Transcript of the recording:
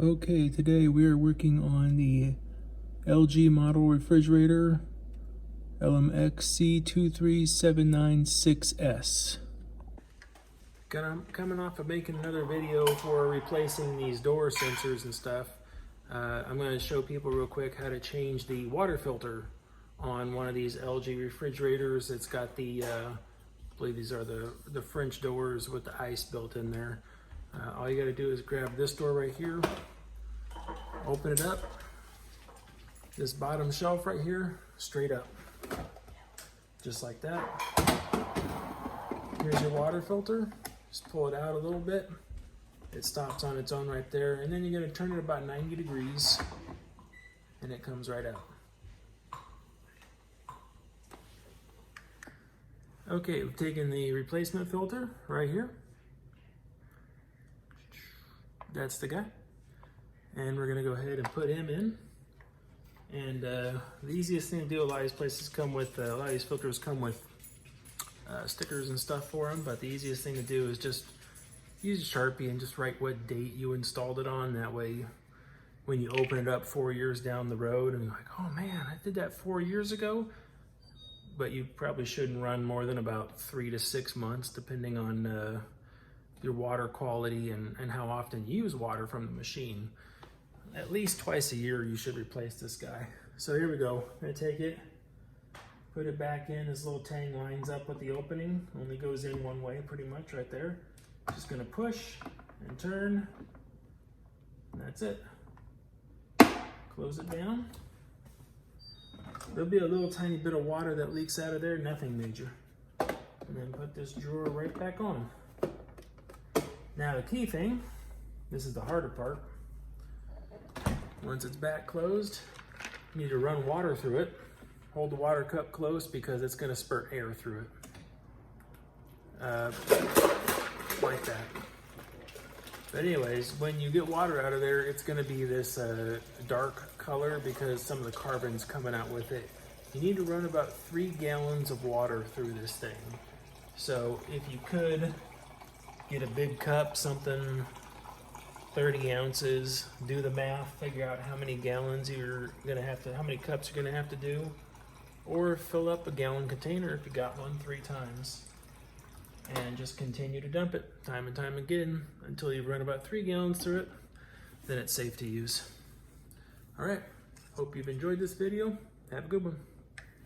Okay, today we are working on the LG model refrigerator LMXC23796S. Coming off of making another video for replacing these door sensors and stuff. I'm going to show people real quick how to change the water filter on one of these LG refrigerators. It's got the, I believe these are the French doors with the ice built in there. All you got to do is grab this door right here, open it up, this bottom shelf right here, straight up, just like that. Here's your water filter. Just pull it out a little bit. It stops on its own right there, and then you're going to turn it about 90 degrees, and it comes right out. Okay, we've taken the replacement filter right here. That's the guy. And we're gonna go ahead and put him in. And the easiest thing to do, a lot of these places come with, a lot of these filters come with stickers and stuff for them, but the easiest thing to do is just use a Sharpie and just write what date you installed it on. That way, when you open it up 4 years down the road and you're like, oh man, I did that 4 years ago. But you probably shouldn't run more than about 3 to 6 months, depending on your water quality and how often you use water from the machine. At least twice a year you should replace this guy. So here we go. I'm gonna take it, put it back in. This little tang lines up with the opening. Only goes in one way pretty much right there. Just gonna push and turn. And that's it. Close it down. There'll be a little tiny bit of water that leaks out of there, nothing major. And then put this drawer right back on. Now the key thing, this is the harder part. Once it's back closed, you need to run water through it. Hold the water cup close because it's going to spurt air through it. Like that. But anyways, when you get water out of there, it's going to be this dark color because some of the carbon's coming out with it. You need to run about 3 gallons of water through this thing. So if you could get a big cup, something 30 ounces, do the math, figure out how many gallons you're gonna have to, how many cups you're gonna have to do, or fill up a gallon container if you got one 3 times, and just continue to dump it time and time again until you run about 3 gallons through it. Then it's safe to use. All right, hope you've enjoyed this video. Have a good one.